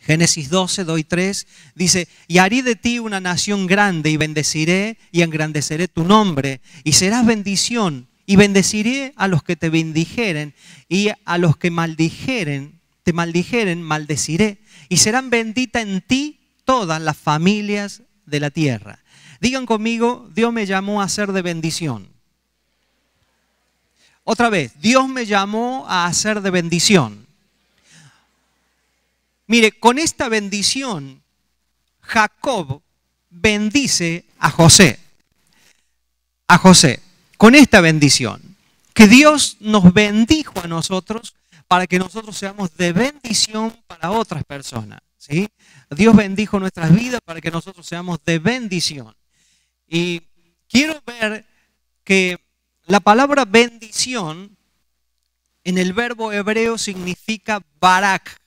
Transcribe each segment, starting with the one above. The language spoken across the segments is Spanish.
Génesis 12, 2 y 3 dice: y haré de ti una nación grande y bendeciré y engrandeceré tu nombre y serás bendición y bendeciré a los que te bendijeren y a los que te maldijeren maldeciré y serán benditas en ti todas las familias de la tierra. Digan conmigo: Dios me llamó a ser de bendición. Otra vez, Dios me llamó a ser de bendición. Mire, con esta bendición, Jacob bendice a José. A José, con esta bendición, que Dios nos bendijo a nosotros para que nosotros seamos de bendición para otras personas, ¿sí? Dios bendijo nuestras vidas para que nosotros seamos de bendición. Y quiero ver que la palabra bendición en el verbo hebreo significa barak.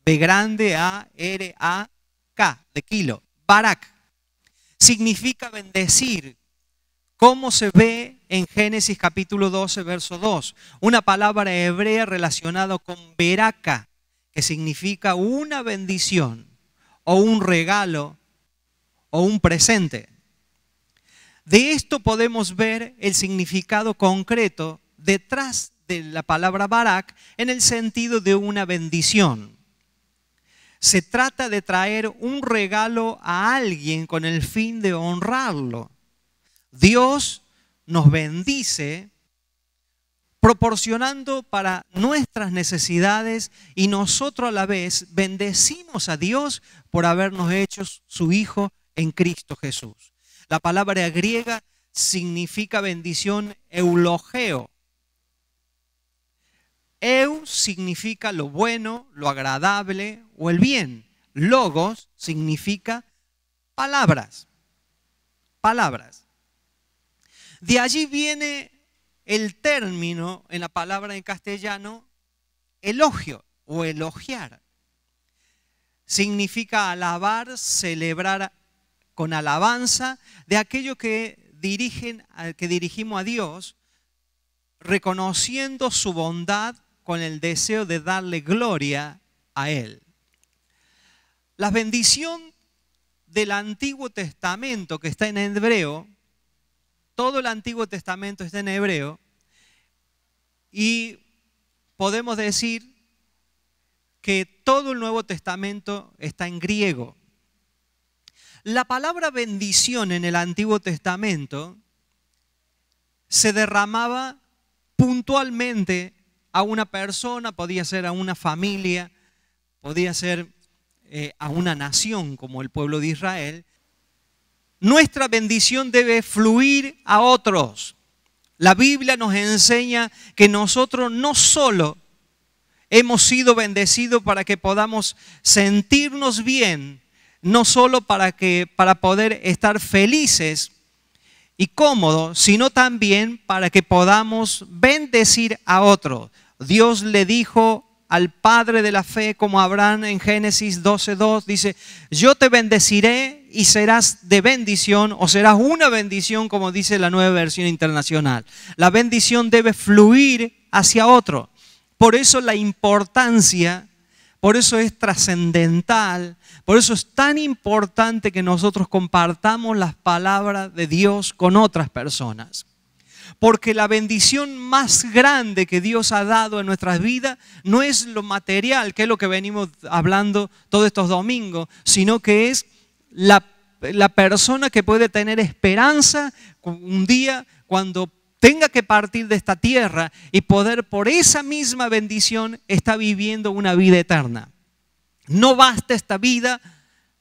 B grande, A, R, A, K, de kilo. Barak. Significa bendecir. ¿Cómo se ve en Génesis capítulo 12, verso 2? Una palabra hebrea relacionada con beraka, que significa una bendición, o un regalo, o un presente. De esto podemos ver el significado concreto detrás de la palabra barak en el sentido de una bendición. Se trata de traer un regalo a alguien con el fin de honrarlo. Dios nos bendice proporcionando para nuestras necesidades y nosotros a la vez bendecimos a Dios por habernos hecho su Hijo en Cristo Jesús. La palabra griega significa bendición eulogeo. Eu significa lo bueno, lo agradable o el bien. Logos significa palabras. Palabras. De allí viene el término en la palabra en castellano elogio o elogiar. Significa alabar, celebrar con alabanza de aquello que dirigimos a Dios, reconociendo su bondad con el deseo de darle gloria a Él. La bendición del Antiguo Testamento que está en hebreo, todo el Antiguo Testamento está en hebreo, y podemos decir que todo el Nuevo Testamento está en griego. La palabra bendición en el Antiguo Testamento se derramaba puntualmente a una persona, podía ser a una familia, podía ser a una nación como el pueblo de Israel. Nuestra bendición debe fluir a otros. La Biblia nos enseña que nosotros no solo hemos sido bendecidos para que podamos sentirnos bien, no solo para poder estar felices y cómodos, sino también para que podamos bendecir a otros. Dios le dijo al padre de la fe, como Abraham en Génesis 12:2, dice: yo te bendeciré y serás de bendición, o serás una bendición, como dice la Nueva Versión Internacional. La bendición debe fluir hacia otro. Por eso la importancia, por eso es trascendental, por eso es tan importante que nosotros compartamos las palabras de Dios con otras personas. Porque la bendición más grande que Dios ha dado en nuestras vidas no es lo material, que es lo que venimos hablando todos estos domingos, sino que es la persona que puede tener esperanza un día cuando tenga que partir de esta tierra y poder por esa misma bendición estar viviendo una vida eterna. No basta esta vida.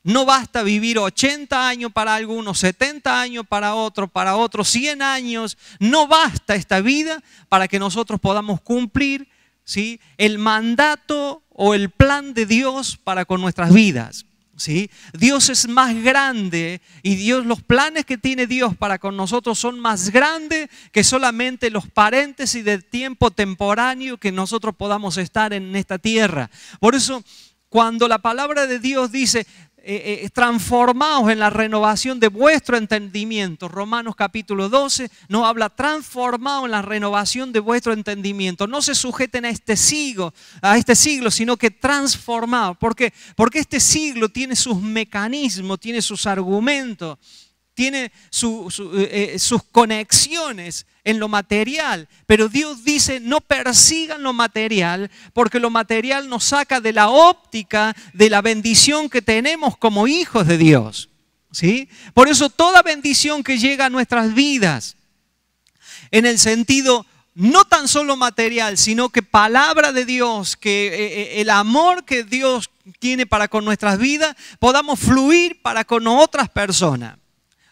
No basta vivir 80 años para algunos, 70 años para otros 100 años. No basta esta vida para que nosotros podamos cumplir, ¿sí?, el mandato o el plan de Dios para con nuestras vidas, ¿sí? Dios es más grande y los planes que tiene Dios para con nosotros son más grandes que solamente los paréntesis del tiempo temporáneo que nosotros podamos estar en esta tierra. Por eso, cuando la palabra de Dios dice: transformados en la renovación de vuestro entendimiento. Romanos capítulo 12 nos habla transformado en la renovación de vuestro entendimiento. No se sujeten a este siglo, sino que transformados. ¿Por qué? Porque este siglo tiene sus mecanismos, tiene sus argumentos, tiene sus conexiones en lo material, pero Dios dice no persigan lo material, porque lo material nos saca de la óptica de la bendición que tenemos como hijos de Dios, ¿sí? Por eso toda bendición que llega a nuestras vidas, en el sentido no tan solo material, sino que palabra de Dios, que el amor que Dios tiene para con nuestras vidas, podamos fluir para con otras personas.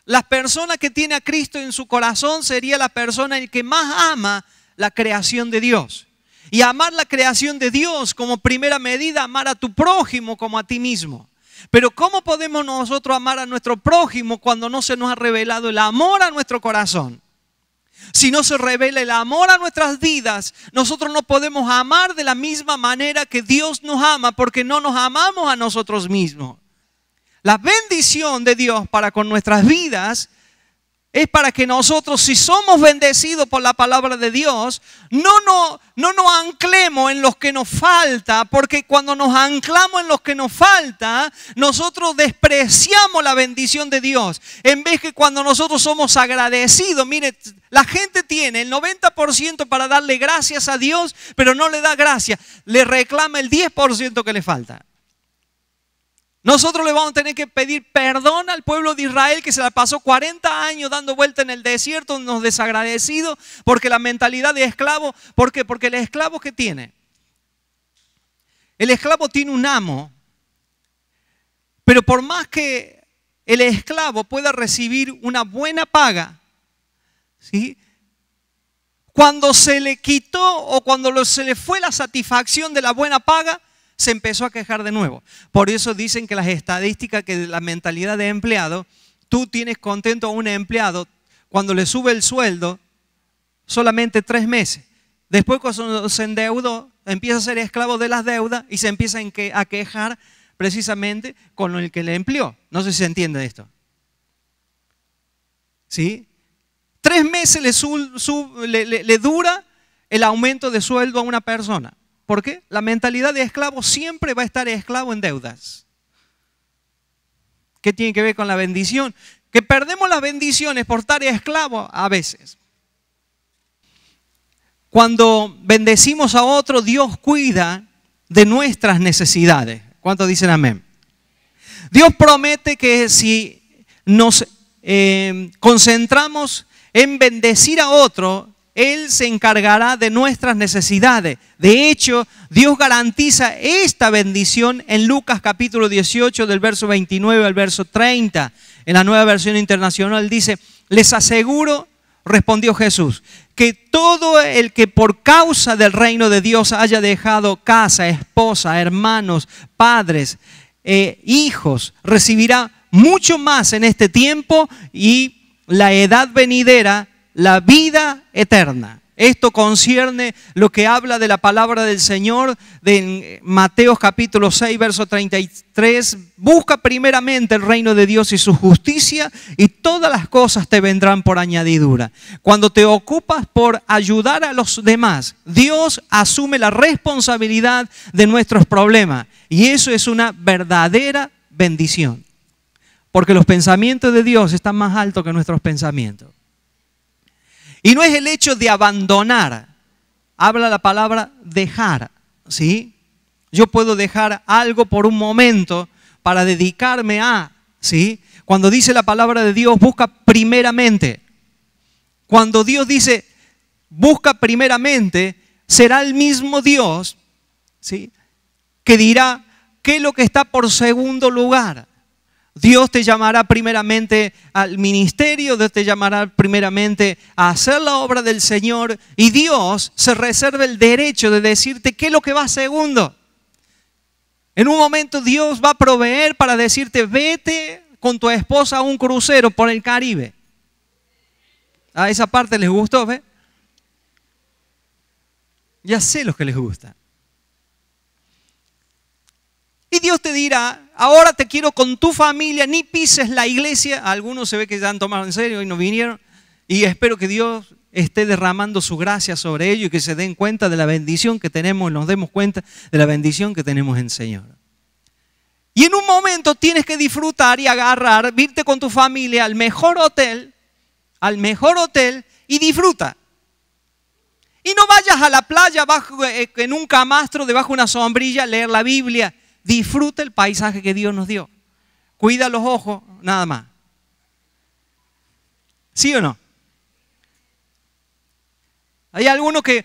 La persona que tiene a Cristo en su corazón sería la persona el que más ama la creación de Dios. Y amar la creación de Dios como primera medida, amar a tu prójimo como a ti mismo. Pero ¿cómo podemos nosotros amar a nuestro prójimo cuando no se nos ha revelado el amor a nuestro corazón? Si no se revela el amor a nuestras vidas, nosotros no podemos amar de la misma manera que Dios nos ama, porque no nos amamos a nosotros mismos. La bendición de Dios para con nuestras vidas es para que nosotros, si somos bendecidos por la palabra de Dios, no nos anclemos en los que nos falta, porque cuando nos anclamos en los que nos falta, nosotros despreciamos la bendición de Dios. En vez que cuando nosotros somos agradecidos, mire, la gente tiene el 90% para darle gracias a Dios, pero no le da gracias, le reclama el 10% que le falta. Nosotros le vamos a tener que pedir perdón al pueblo de Israel que se la pasó 40 años dando vuelta en el desierto, unos desagradecidos, porque la mentalidad de esclavo, ¿por qué? Porque el esclavo ¿qué tiene? El esclavo tiene un amo, pero por más que el esclavo pueda recibir una buena paga, ¿sí? Cuando se le quitó o cuando se le fue la satisfacción de la buena paga, se empezó a quejar de nuevo. Por eso dicen que las estadísticas, que la mentalidad de empleado, tú tienes contento a un empleado cuando le sube el sueldo solamente 3 meses. Después cuando se endeudó, empieza a ser esclavo de las deudas y se empieza a quejar precisamente con el que le empleó. No sé si se entiende esto. ¿Sí? 3 meses le dura el aumento de sueldo a una persona. ¿Por qué? La mentalidad de esclavo siempre va a estar esclavo en deudas. ¿Qué tiene que ver con la bendición? Que perdemos las bendiciones por estar esclavo a veces. Cuando bendecimos a otro, Dios cuida de nuestras necesidades. ¿Cuántos dicen amén? Dios promete que si nos concentramos en bendecir a otro, Él se encargará de nuestras necesidades. De hecho, Dios garantiza esta bendición en Lucas capítulo 18, del verso 29 al verso 30. En la Nueva Versión Internacional dice: les aseguro, respondió Jesús, que todo el que por causa del reino de Dios haya dejado casa, esposa, hermanos, padres, hijos, recibirá mucho más en este tiempo y la edad venidera, la vida eterna. Esto concierne lo que habla de la palabra del Señor de Mateo capítulo 6, verso 33. Busca primeramente el reino de Dios y su justicia y todas las cosas te vendrán por añadidura. Cuando te ocupas por ayudar a los demás, Dios asume la responsabilidad de nuestros problemas. Y eso es una verdadera bendición. Porque los pensamientos de Dios están más altos que nuestros pensamientos. Y no es el hecho de abandonar. Habla la palabra dejar, ¿sí? Yo puedo dejar algo por un momento para dedicarme a, ¿sí? Cuando dice la palabra de Dios, busca primeramente. Cuando Dios dice, busca primeramente, será el mismo Dios, ¿sí?, que dirá qué es lo que está por segundo lugar. Dios te llamará primeramente al ministerio, Dios te llamará primeramente a hacer la obra del Señor, y Dios se reserva el derecho de decirte qué es lo que va segundo. En un momento Dios va a proveer para decirte: vete con tu esposa a un crucero por el Caribe. A esa parte les gustó, ¿ve? Ya sé lo que les gusta. Y Dios te dirá: ahora te quiero con tu familia, ni pises la iglesia. Algunos se ve que ya han tomado en serio y no vinieron. Y espero que Dios esté derramando su gracia sobre ellos y que se den cuenta de la bendición que tenemos, nos demos cuenta de la bendición que tenemos en el Señor. Y en un momento tienes que disfrutar y agarrar, irte con tu familia al mejor hotel y disfruta. Y no vayas a la playa en un camastro, debajo de una sombrilla, a leer la Biblia. Disfruta el paisaje que Dios nos dio. Cuida los ojos, nada más. ¿Sí o no? Hay algunos que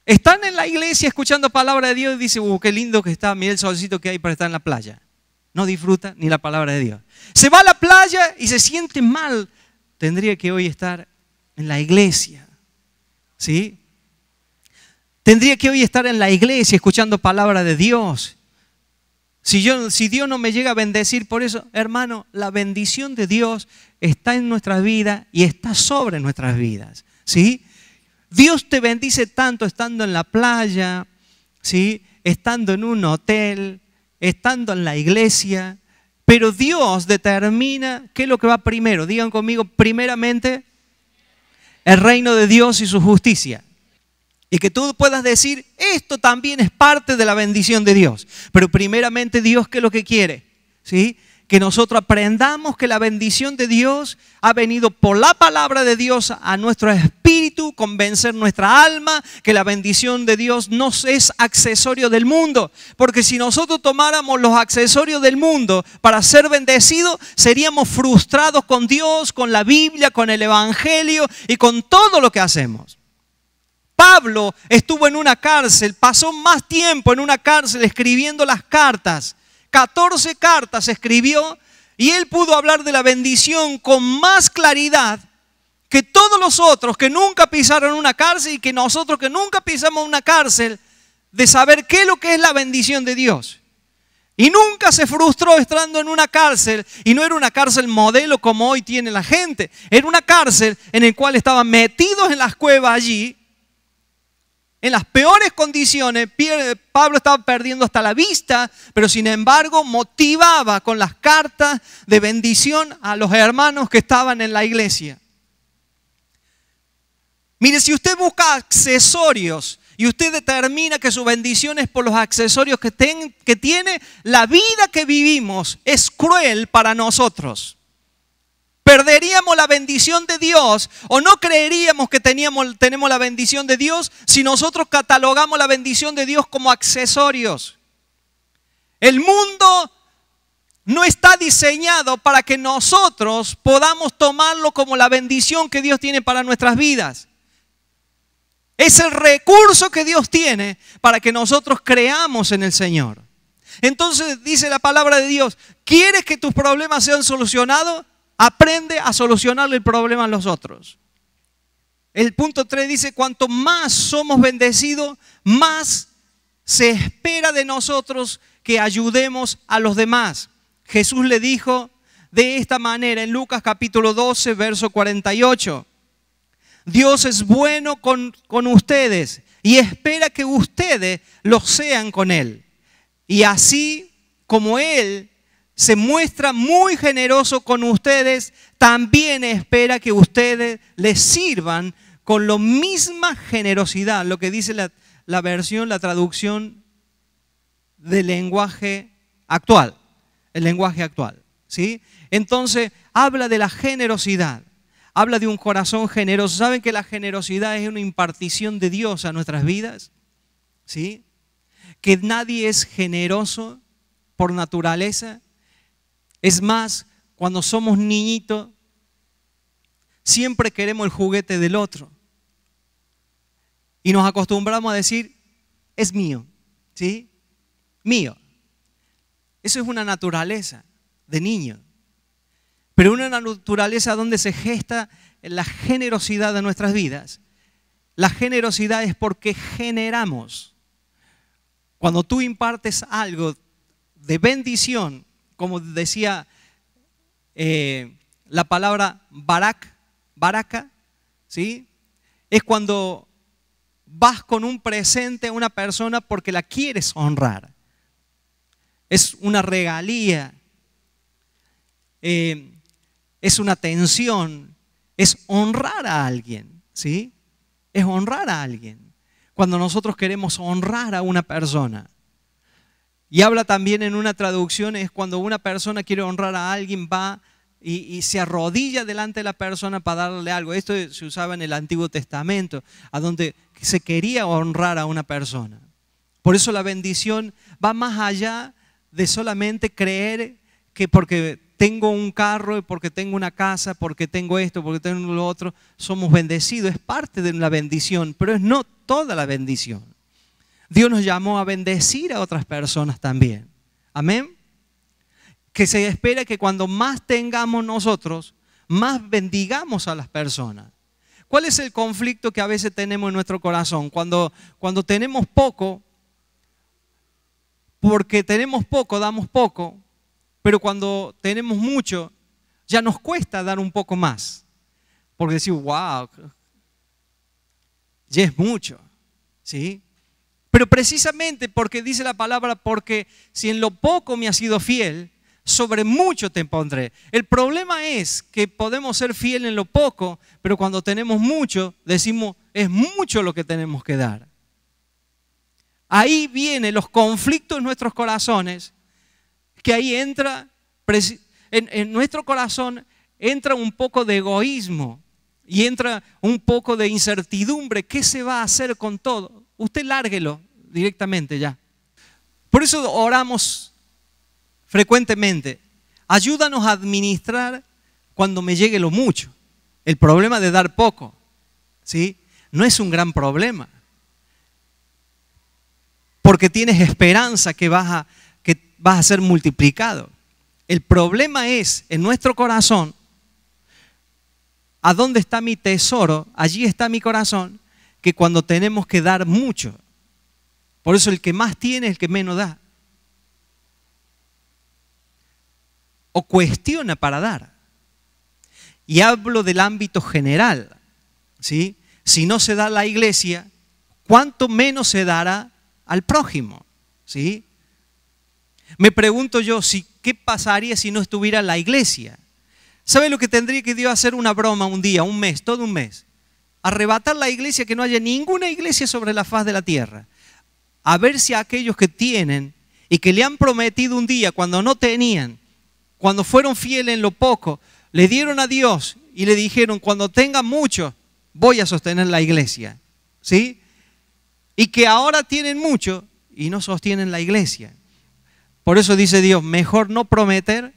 están en la iglesia escuchando palabra de Dios y dicen, qué lindo que está, mira el solcito que hay para estar en la playa. No disfruta ni la palabra de Dios. Se va a la playa y se siente mal. Tendría que hoy estar en la iglesia. ¿Sí? Tendría que hoy estar en la iglesia escuchando palabra de Dios. Si Dios no me llega a bendecir, por eso, hermano, la bendición de Dios está en nuestras vidas y está sobre nuestras vidas. ¿Sí? Dios te bendice tanto estando en la playa, ¿sí? Estando en un hotel, estando en la iglesia, pero Dios determina qué es lo que va primero. Digan conmigo, primeramente, el reino de Dios y su justicia. Y que tú puedas decir, esto también es parte de la bendición de Dios. Pero primeramente Dios, ¿qué es lo que quiere? ¿Sí? Que nosotros aprendamos que la bendición de Dios ha venido por la palabra de Dios a nuestro espíritu, convencer nuestra alma, que la bendición de Dios no es accesorio del mundo. Porque si nosotros tomáramos los accesorios del mundo para ser bendecidos, seríamos frustrados con Dios, con la Biblia, con el Evangelio y con todo lo que hacemos. Pablo estuvo en una cárcel, pasó más tiempo en una cárcel escribiendo las cartas. 14 cartas escribió y él pudo hablar de la bendición con más claridad que todos los otros que nunca pisaron una cárcel y que nosotros que nunca pisamos una cárcel, de saber qué es lo que es la bendición de Dios. Y nunca se frustró estando en una cárcel, y no era una cárcel modelo como hoy tiene la gente, era una cárcel en la cual estaban metidos en las cuevas allí, en las peores condiciones. Pablo estaba perdiendo hasta la vista, pero sin embargo motivaba con las cartas de bendición a los hermanos que estaban en la iglesia. Mire, si usted busca accesorios y usted determina que su bendición es por los accesorios que tiene, la vida que vivimos es cruel para nosotros. ¿Perderíamos la bendición de Dios o no creeríamos que tenemos la bendición de Dios si nosotros catalogamos la bendición de Dios como accesorios? El mundo no está diseñado para que nosotros podamos tomarlo como la bendición que Dios tiene para nuestras vidas. Es el recurso que Dios tiene para que nosotros creamos en el Señor. Entonces dice la palabra de Dios, ¿quieres que tus problemas sean solucionados? Aprende a solucionarle el problema a los otros. El punto 3 dice, cuanto más somos bendecidos, más se espera de nosotros que ayudemos a los demás. Jesús le dijo de esta manera en Lucas capítulo 12, verso 48. Dios es bueno con ustedes y espera que ustedes lo sean con Él. Y así como Él se muestra muy generoso con ustedes, también espera que ustedes les sirvan con la misma generosidad. Lo que dice la traducción del lenguaje actual. El lenguaje actual, ¿sí? Entonces, habla de la generosidad. Habla de un corazón generoso. ¿Saben que la generosidad es una impartición de Dios a nuestras vidas? ¿Sí? Que nadie es generoso por naturaleza. Es más, cuando somos niñitos, siempre queremos el juguete del otro. Y nos acostumbramos a decir, es mío, ¿sí? Mío. Eso es una naturaleza de niño. Pero una naturaleza donde se gesta la generosidad de nuestras vidas. La generosidad es porque generamos. Cuando tú impartes algo de bendición, como decía la palabra baraka, ¿sí? Es cuando vas con un presente a una persona porque la quieres honrar. es una regalía, es una atención, es honrar a alguien, ¿sí? Es honrar a alguien. Cuando nosotros queremos honrar a una persona. Y habla también en una traducción, es cuando una persona quiere honrar a alguien, va y se arrodilla delante de la persona para darle algo. Esto se usaba en el Antiguo Testamento, a donde se quería honrar a una persona. Por eso la bendición va más allá de solamente creer que porque tengo un carro, porque tengo una casa, porque tengo esto, porque tengo lo otro, somos bendecidos. Es parte de la bendición, pero es no toda la bendición. Dios nos llamó a bendecir a otras personas también. Amén. Que se espera que cuando más tengamos nosotros, más bendigamos a las personas. ¿Cuál es el conflicto que a veces tenemos en nuestro corazón? Cuando tenemos poco, porque tenemos poco, damos poco, pero cuando tenemos mucho, ya nos cuesta dar un poco más. Porque decimos, wow, ya es mucho, ¿sí? Pero precisamente porque dice la palabra, porque si en lo poco me has sido fiel, sobre mucho te pondré. El problema es que podemos ser fieles en lo poco, pero cuando tenemos mucho, decimos, es mucho lo que tenemos que dar. Ahí vienen los conflictos en nuestros corazones, que ahí entra, en nuestro corazón entra un poco de egoísmo y entra un poco de incertidumbre. ¿Qué se va a hacer con todo? Usted lárguelo directamente ya. Por eso oramos frecuentemente. Ayúdanos a administrar cuando me llegue lo mucho. El problema de dar poco, ¿sí? No es un gran problema. Porque tienes esperanza que vas a ser multiplicado. El problema es en nuestro corazón, ¿a dónde está mi tesoro? Allí está mi corazón, que cuando tenemos que dar mucho. Por eso el que más tiene es el que menos da. O cuestiona para dar. Y hablo del ámbito general, ¿sí? Si no se da a la iglesia, ¿cuánto menos se dará al prójimo? ¿Sí? Me pregunto yo, ¿qué pasaría si no estuviera la iglesia? ¿Sabe lo que tendría que Dios hacer? Una broma un día, un mes, todo un mes. Arrebatar la iglesia, que no haya ninguna iglesia sobre la faz de la tierra. A ver si aquellos que tienen y que le han prometido un día cuando no tenían, cuando fueron fieles en lo poco, le dieron a Dios y le dijeron, cuando tenga mucho, voy a sostener la iglesia. ¿Sí? Y que ahora tienen mucho y no sostienen la iglesia. Por eso dice Dios, mejor no prometer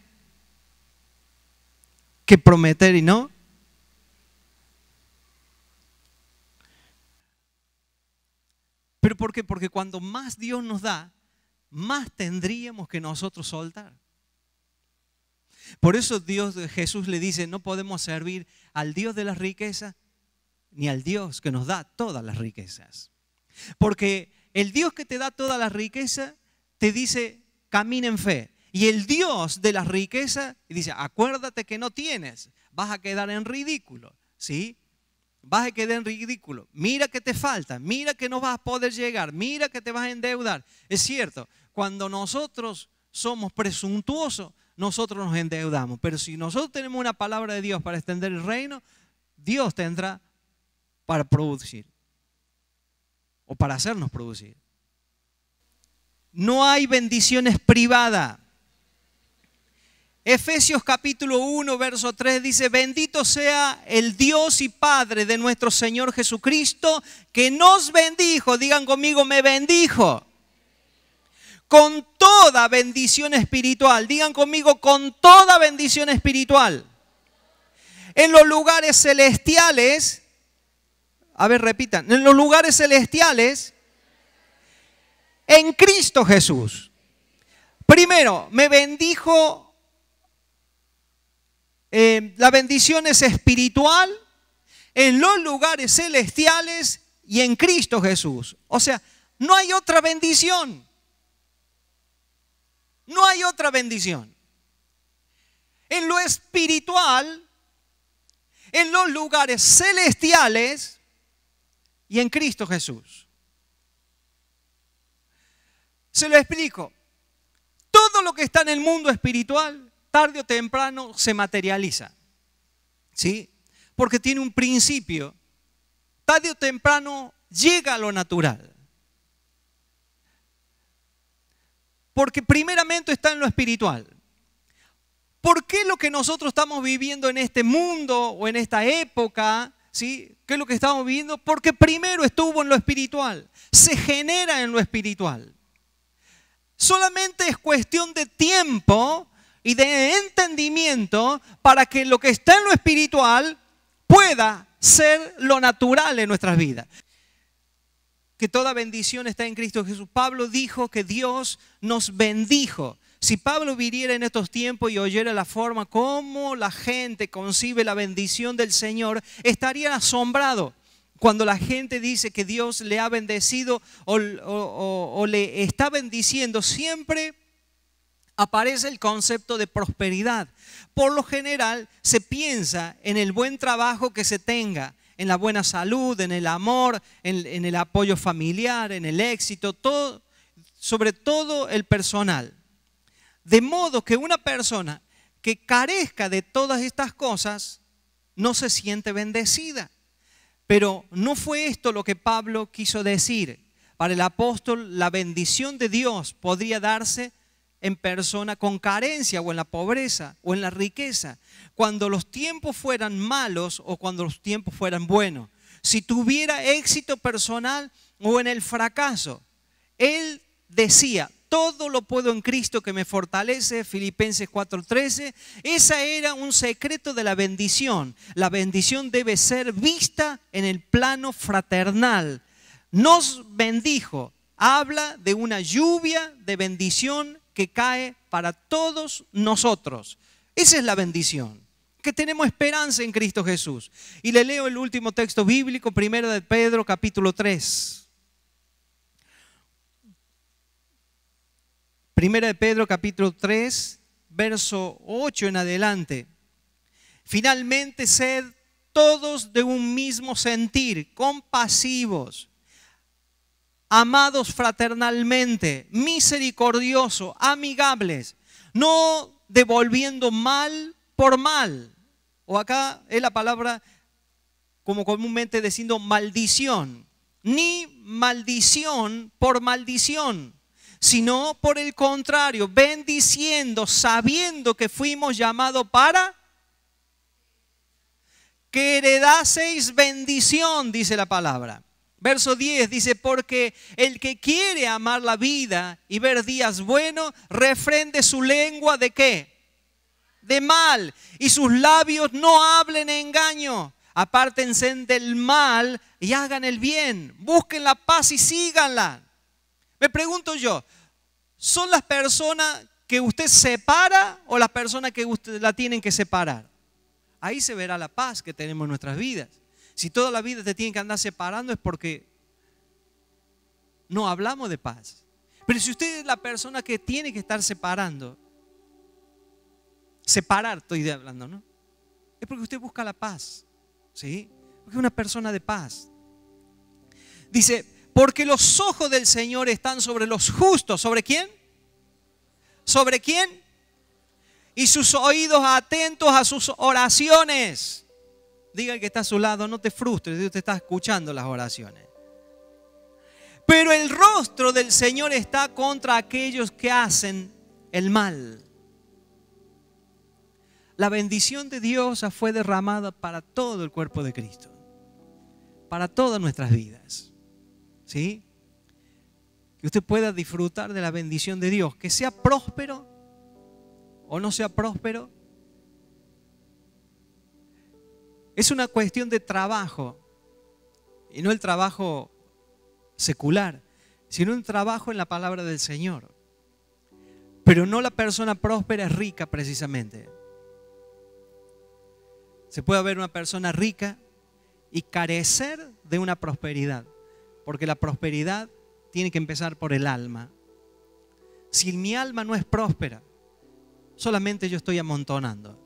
que prometer y no. ¿Pero por qué? Porque cuando más Dios nos da, más tendríamos que nosotros soltar. Por eso Jesús le dice, no podemos servir al Dios de las riquezas ni al Dios que nos da todas las riquezas. Porque el Dios que te da todas las riquezas te dice, camina en fe. Y el Dios de las riquezas dice, acuérdate que no tienes, vas a quedar en ridículo, ¿sí? Vas a quedar en ridículo. Mira que te falta, mira que no vas a poder llegar, mira que te vas a endeudar. Es cierto, cuando nosotros somos presuntuosos, nosotros nos endeudamos. Pero si nosotros tenemos una palabra de Dios para extender el reino, Dios tendrá para producir o para hacernos producir. No hay bendiciones privadas. Efesios capítulo 1, verso 3 dice, bendito sea el Dios y Padre de nuestro Señor Jesucristo, que nos bendijo, digan conmigo, me bendijo, con toda bendición espiritual, digan conmigo, con toda bendición espiritual, en los lugares celestiales, a ver, repitan, en los lugares celestiales, en Cristo Jesús. Primero, me bendijo. La bendición es espiritual en los lugares celestiales y en Cristo Jesús. O sea, no hay otra bendición. No hay otra bendición. En lo espiritual, en los lugares celestiales y en Cristo Jesús. Se lo explico. Toda lo que está en el mundo espiritual, tarde o temprano se materializa. ¿Sí? Porque tiene un principio. Tarde o temprano llega a lo natural. Porque primeramente está en lo espiritual. ¿Por qué lo que nosotros estamos viviendo en este mundo o en esta época, ¿sí? ¿Qué es lo que estamos viviendo? Porque primero estuvo en lo espiritual. Se genera en lo espiritual. Solamente es cuestión de tiempo y de entendimiento para que lo que está en lo espiritual pueda ser lo natural en nuestras vidas. Que toda bendición está en Cristo Jesús. Pablo dijo que Dios nos bendijo. Si Pablo viviera en estos tiempos y oyera la forma como la gente concibe la bendición del Señor, estaría asombrado cuando la gente dice que Dios le ha bendecido o le está bendiciendo. Siempre aparece el concepto de prosperidad. Por lo general se piensa en el buen trabajo que se tenga, en la buena salud, en el amor, en el apoyo familiar, en el éxito, todo, sobre todo el personal. De modo que una persona que carezca de todas estas cosas no se siente bendecida. Pero no fue esto lo que Pablo quiso decir. Para el apóstol, la bendición de Dios podría darse en persona con carencia o en la pobreza o en la riqueza, cuando los tiempos fueran malos o cuando los tiempos fueran buenos. Si tuviera éxito personal o en el fracaso. Él decía, todo lo puedo en Cristo que me fortalece, Filipenses 4:13. Ese era un secreto de la bendición. La bendición debe ser vista en el plano fraternal. Nos bendijo. Habla de una lluvia de bendición que cae para todos nosotros. Esa es la bendición, que tenemos esperanza en Cristo Jesús. Y le leo el último texto bíblico, 1 de Pedro capítulo 3. 1 de Pedro capítulo 3, verso 8 en adelante. Finalmente, sed todos de un mismo sentir, compasivos, amados fraternalmente, misericordiosos, amigables, no devolviendo mal por mal. O acá es la palabra como comúnmente diciendo maldición. Ni maldición por maldición, sino por el contrario, bendiciendo, sabiendo que fuimos llamados para que heredaseis bendición, dice la palabra. Verso 10 dice, porque el que quiere amar la vida y ver días buenos, refrende su lengua ¿de qué? De mal, y sus labios no hablen engaño. Apártense del mal y hagan el bien, busquen la paz y síganla. Me pregunto yo, ¿son las personas que usted separa o las personas que usted la tienen que separar? Ahí se verá la paz que tenemos en nuestras vidas. Si toda la vida te tienen que andar separando es porque no hablamos de paz. Pero si usted es la persona que tiene que estar separando, separar estoy hablando, ¿no? Es porque usted busca la paz, ¿sí? Porque es una persona de paz. Dice, porque los ojos del Señor están sobre los justos. ¿Sobre quién? ¿Sobre quién? Y sus oídos atentos a sus oraciones. Diga el que está a su lado, no te frustres, Dios te está escuchando las oraciones. Pero el rostro del Señor está contra aquellos que hacen el mal. La bendición de Dios fue derramada para todo el cuerpo de Cristo, para todas nuestras vidas. ¿Sí? Que usted pueda disfrutar de la bendición de Dios, que sea próspero o no sea próspero. Es una cuestión de trabajo, y no el trabajo secular, sino un trabajo en la palabra del Señor. Pero no la persona próspera es rica precisamente. Se puede ver una persona rica y carecer de una prosperidad, porque la prosperidad tiene que empezar por el alma. Si mi alma no es próspera, solamente yo estoy amontonando.